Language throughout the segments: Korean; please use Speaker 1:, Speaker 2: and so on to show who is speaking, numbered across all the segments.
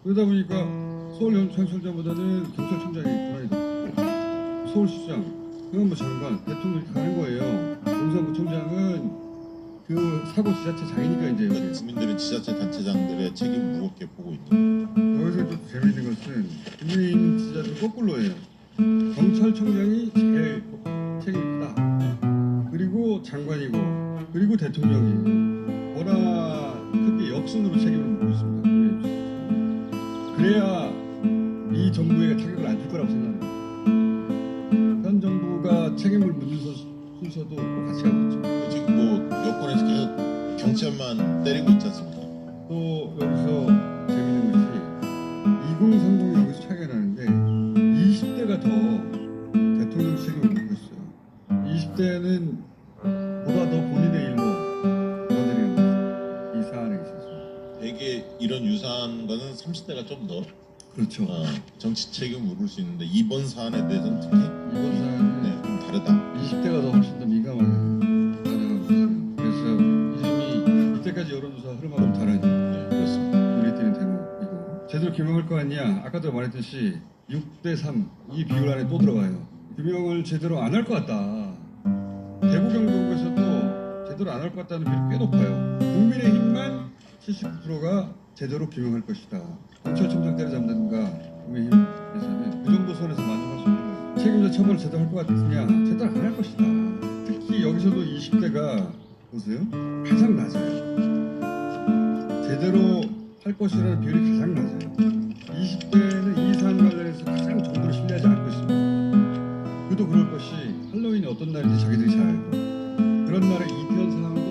Speaker 1: 그러다 보니까 서울경찰청장보다는 경찰청장이 권한이 높고 서울시장, 행안부 장관, 대통령이 가는 거예요. 용산구청장은 그 사고 지자체장이니까 이제 여기.
Speaker 2: 국민들은 지자체 단체장들의 책임 무겁게 보고 있는.
Speaker 1: 여기서 또 재미있는 것은 국민 지자들 거꾸로예요. 경찰청장이 제일 책임이 크다. 그리고 장관이고 그리고 대통령이 워낙 크게 역순으로 책임을 묻고 있습니다. 그래야 이 정부에 타격을 안 줄 거라고 생각합니다. 현 정부가 책임을 묻는 순서도 같이 하고 있죠.
Speaker 2: 지금 뭐 여권에서 계속 경찰만 때리고 있지 않습니까?
Speaker 1: 또 여기서 재밌는 것이 2030이 여기서 차이가 나는데 20대가 더 대통령 책임을 묻고 있어요. 20대는 보다 더 본인의 일로 받아들이는 거죠. 이 사안에 있어서.
Speaker 2: 되게 이런 유사한 거는 30대가 좀 더
Speaker 1: 그렇죠.
Speaker 2: 정치 책임 물을 수 있는데 이번 사안에 대해서는 특히
Speaker 1: 이번 사안은
Speaker 2: 네, 좀 다르다.
Speaker 1: 20대가 더 훨씬 더 민감하게 반응하고 있어요. 그래서 이미 이때까지 여론조사 흐름하고는 다른
Speaker 2: 네, 그렇습니다.
Speaker 1: 눈에 띄는 대목이고 제대로 규명할 거 아니냐. 아까도 말했듯이 6대3 이 비율 안에 또 들어가요. 규명을 제대로 안 할 것 같다. 대구 경북에서도 제대로 안 할 것 같다는 비율이 꽤 높아요. 국민의힘만 79%가 제대로 규명할 것이다. 경찰청장 때려잡는가 국민의힘에서는 그 정도 선에서 만족할 수 있는 거예요. 책임자 처벌을 제대로 할 것 같으냐? 제대로 안 할 것이다. 특히 여기서도 20대가 보세요. 가장 낮아요. 제대로 할 것이라는 비율이 가장 낮아요. 20대는 이 사안 관련해서 가장 정부를 신뢰하지 않고 있습니다. 그도 그럴 것이 할로윈이 어떤 날인지 자기들이 잘 알고 그런 날에 이태원 상황도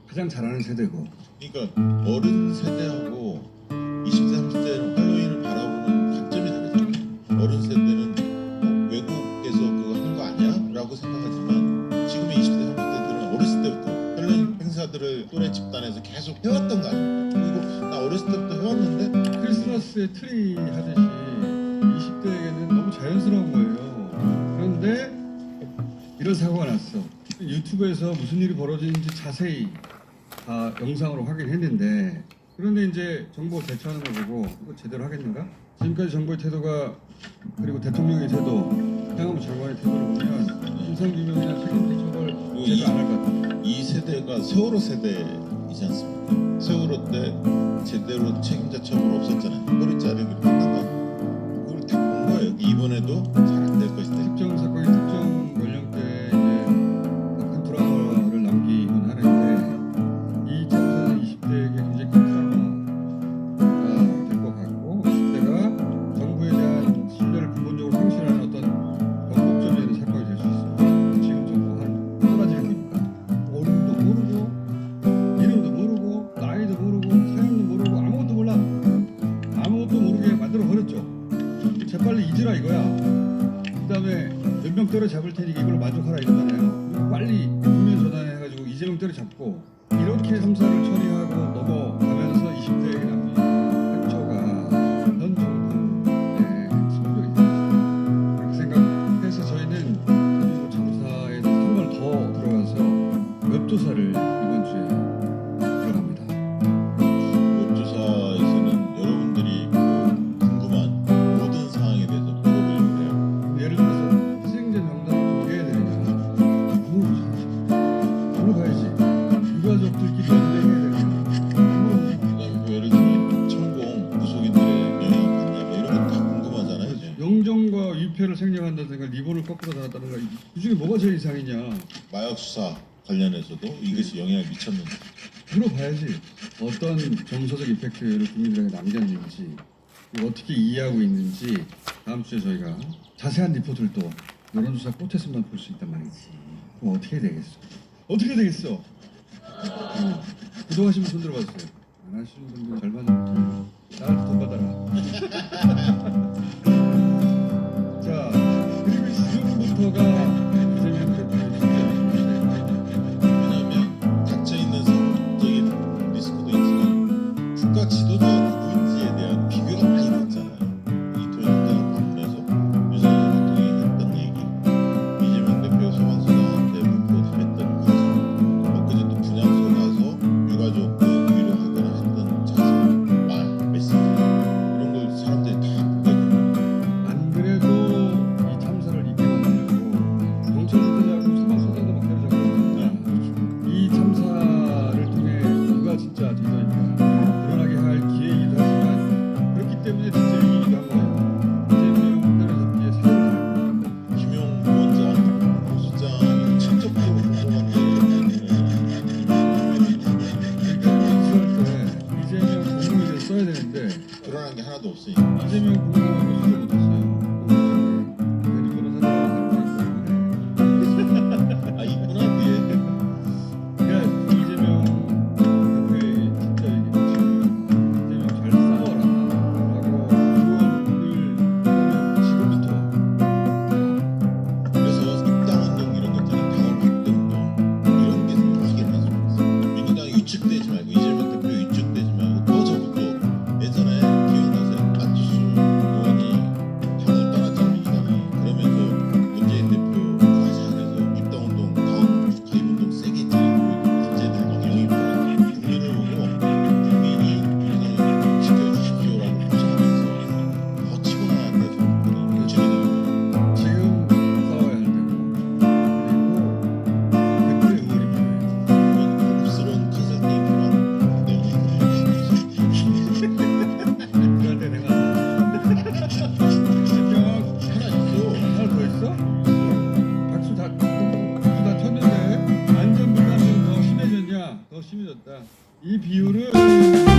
Speaker 1: 가장 잘 아는 세대고
Speaker 2: 그러니까 어른 세대하고 20대, 30대는 할로윈을 바라보는 관점이 다르잖아요. 어른 세대는 외국에서 그거 하는 거 아니야? 라고 생각하지만 지금의 20대, 30대들은 어렸을 때부터 할로윈 행사들을 또래 집단에서 계속 해왔던 거 아니에요? 그리고 나 어렸을 때부터 해왔는데
Speaker 1: 크리스마스에 트리 하듯이 20대에게는 너무 자연스러운 거예요. 그런데 이런 사고가 났어. 유튜브에서 무슨 일이 벌어지는지 자세히 다 영상으로 확인했는데 그런데 이제 정부가 대처하는 걸 보고 이거 제대로 하겠는가? 지금까지 정부의 태도가 그리고 대통령의 태도, 행안부 장관의 태도를 보면 진상규명이나 책임자 처벌 제대로 안 할 것 같다.
Speaker 2: 이 세대가 세월호 세대이지 않습니까? 세월호 때 제대로 책임자 처벌 없었잖아요. 허리 자르기로 끝난 거 아니에요? 그걸 다 본 거예요. 이번에도 잘 안 될 것이다.
Speaker 1: 특정 사건이 특정 연령대에 큰 트라우마를 남기곤 하는데 이 참사는 20대에게 굉장히 큰 트라우마가 될 것 같고 20대가 정부에 대한 신뢰를 근본적으로 상실하는 어떤 변곡점이 되는 사건이 될 수 있어요. 지금 정부는 사라지는 거니까 어른도 모르고 이름도 모르고 나이도 모르고 사연도 모르고 아무것도 몰라. 아무것도 모르게 만들어 버렸죠. 재빨리 잊으라 이거야. 그 다음에 몇 명 때려잡을 테니까 이걸로 만족하라 이거잖아요. 그리고 빨리 국민 전환해가지고 이재명 때려잡고 이렇게 삼사를 처리하고 넘어가면서 20대에게 남긴 상처가 현 정부의 승격이 되었습니다. 그렇게 생각해서 저희는 이 참사에 대해서 한 번 더 들어가서 웹조사를 이번 주에 들어갑니다.
Speaker 2: 웹조사에서는 여러분들이 궁금한 모든 사항에 대해서 물어보려고 해요.
Speaker 1: 예를 들어서 희생자 명단을 공개해야 되느냐 물어봐야지. 유가족들끼리 연대해야 되느냐
Speaker 2: 그다음에 예를 들면 천공 구속인들의 명예를 받냐 뭐 이런 거 다 궁금하잖아요. 이제.
Speaker 1: 영정과 위패를 생략한다든가 리본을 거꾸로 달았다든가 그 중에 뭐가 제일 이상이냐
Speaker 2: 마약 수사 관련해서도 이것이 영향을 미쳤는지.
Speaker 1: 물어봐야지. 어떤 정서적 임팩트를 국민들에게 남겼는지 그리고 어떻게 이해하고 있는지 다음 주에 저희가 자세한 리포트를 또 여론조사 포트에서만 볼 수 있단 말이지. 그럼 어떻게 되겠어? 어떻게 되겠어? 구독하시면 손 들어봐주세요. 안 하시는 분들 절반은 나한테 돈 받아라. 자, 그리고 지금부터가 이재명 대통령의 숙제입니다.
Speaker 2: 왜냐하면 닥쳐 있는 성적인 리스크도 있지만 국가 지도자가 누구인지에 대한 비교가 많이 됐잖아요. 이토영 대학 방문해서 유승민 대통령이 했던 얘기, 이재명 대표 소방서장한테 묻고 답했던 과정, 엊그제 또 분향소 가서 유가족 위로하거나 했던 자세, 말, 메시지
Speaker 1: 심해졌다. 이 비율은